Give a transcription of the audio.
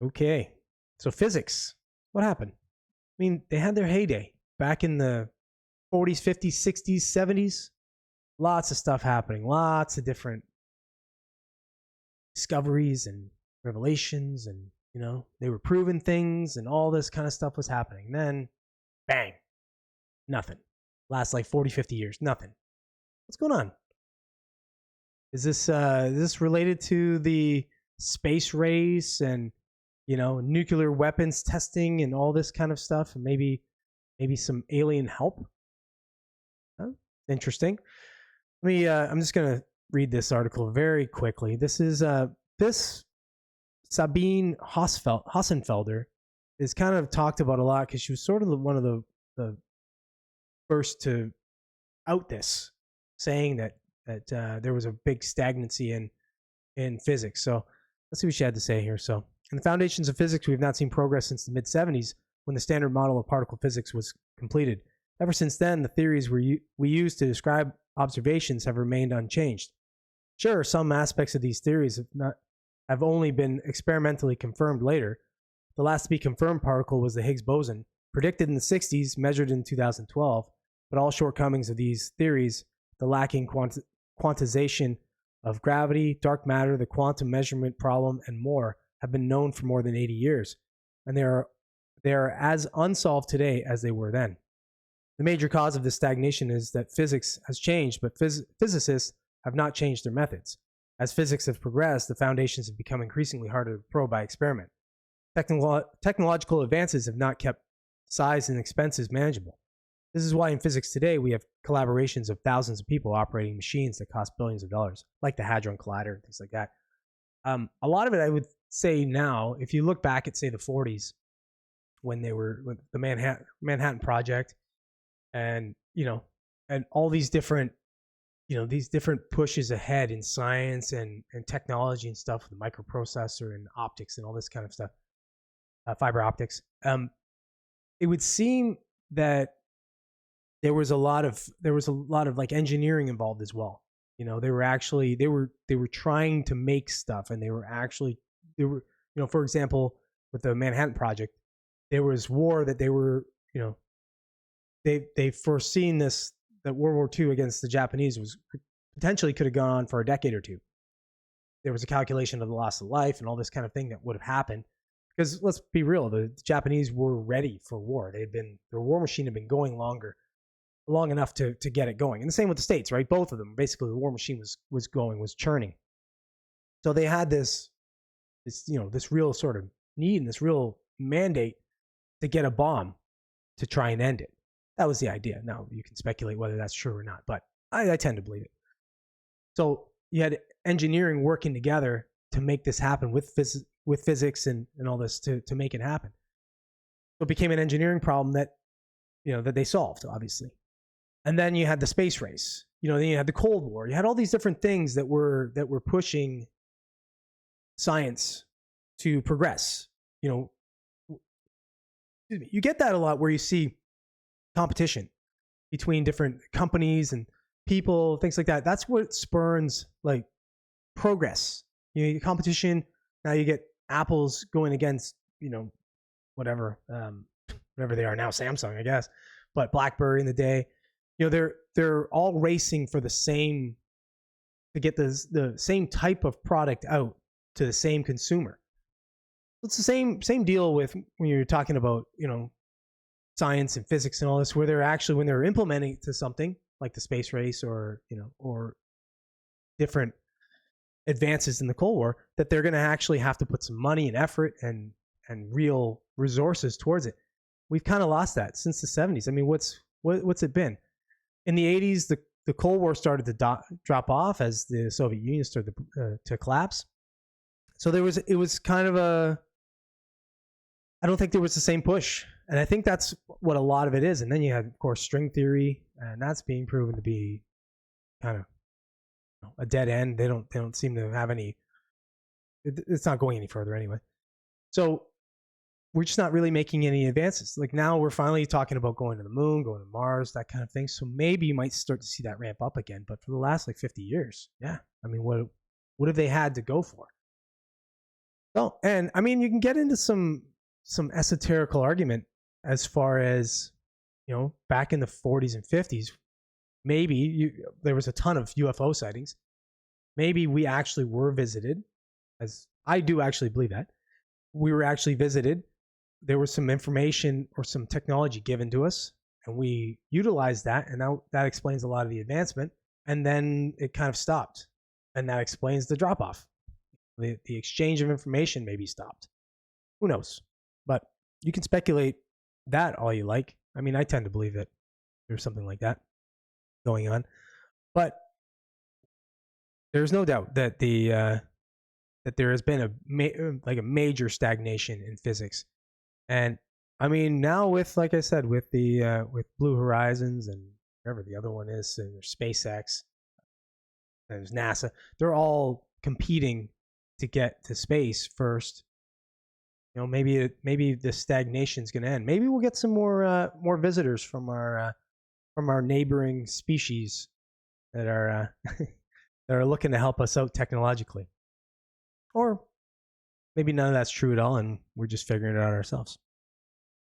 Okay. So physics, what happened? I mean, they had their heyday back in the 40s, 50s, 60s, 70s. Lots of stuff happening, lots of different discoveries and revelations, and they were proving things, and all this kind of stuff was happening. And then, bang, nothing. Last like 40, 50 years, nothing. What's going on? Is this related to the space race and nuclear weapons testing and all this kind of stuff, and maybe some alien help? Huh? Interesting. I'm just gonna read this article very quickly. This Sabine Hossenfelder is kind of talked about a lot because she was sort of one of the first to out this, saying that there was a big stagnancy in physics. So let's see what she had to say here. So, in the foundations of physics, we have not seen progress since the mid-70s, when the standard model of particle physics was completed. Ever since then, the theories we use to describe observations have remained unchanged. Sure, some aspects of these theories have only been experimentally confirmed later. The last to be confirmed particle was the Higgs boson, predicted in the 60s, measured in 2012. But all shortcomings of these theories, the lacking quantization of gravity, dark matter, the quantum measurement problem, and more, have been known for more than 80 years, and they are as unsolved today as they were then. The major cause of this stagnation is that physics has changed, but physicists have not changed their methods. As physics has progressed, the foundations have become increasingly harder to probe by experiment. Technological advances have not kept size and expenses manageable. This is why in physics today we have collaborations of thousands of people operating machines that cost billions of dollars, like the Hadron Collider and things like that. A lot of it, I would say now, if you look back at, say, the 40s, when they were with the Manhattan Project, and and all these different pushes ahead in science and technology and stuff, the microprocessor and optics and all this kind of stuff, fiber optics. It would seem that there was a lot of like engineering involved as well. They were trying to make stuff, and they were for example, with the Manhattan Project, there was war that they were they foreseen this, that World War II against the Japanese was potentially could have gone on for a decade or two. There was a calculation of the loss of life and all this kind of thing that would have happened, because let's be real, the Japanese were ready for war. Their war machine had been going long enough to get it going. And the same with the States, right? Both of them, basically, the war machine was churning. So they had this real sort of need and this real mandate to get a bomb to try and end it. That was the idea. Now, you can speculate whether that's true or not, but I tend to believe it. So you had engineering working together to make this happen with physics and all this to make it happen. So it became an engineering problem that they solved, obviously. And then you had the space race. Then you had the Cold War. You had all these different things that were pushing science to progress. You get that a lot where you see competition between different companies and people, things like that. That's what spurns like progress. Competition. Now you get Apple's going against whatever they are now, Samsung, I guess, but BlackBerry in the day. They're all racing for the same, to get the same type of product out to the same consumer. It's the same deal with when you're talking about science and physics and all this, where they're actually, when they're implementing it to something like the space race or different advances in the Cold War, that they're going to actually have to put some money and effort and real resources towards it. We've kind of lost that since the 70s. I mean, what's it been? In the 80s, the Cold War started to drop off as the Soviet Union started to collapse. So it was kind of I don't think there was the same push. And I think that's what a lot of it is. And then you had, of course, string theory, and that's being proven to be kind of a dead end. They don't seem to have any, it's not going any further anyway. So we're just not really making any advances. Like now we're finally talking about going to the moon, going to Mars, that kind of thing. So maybe you might start to see that ramp up again. But for the last like 50 years, yeah. I mean, what have they had to go for? Oh, and I mean, you can get into some esoterical argument as far as, back in the 40s and 50s, maybe there was a ton of UFO sightings. Maybe we actually were visited, as I do actually believe that we were actually visited. There was some information or some technology given to us, and we utilized that, and that explains a lot of the advancement. And then it kind of stopped, and that explains the drop off. The exchange of information maybe stopped. Who knows? But you can speculate that all you like. I mean, I tend to believe that there's something like that going on, but there's no doubt that that there has been a major stagnation in physics. And I mean, now with, like I said, with Blue Horizons and whatever the other one is, and there's SpaceX, there's NASA, they're all competing to get to space first. Maybe the stagnation's going to end. Maybe we'll get some more visitors from our neighboring species that are that are looking to help us out technologically. Or maybe none of that's true at all, and we're just figuring it out ourselves.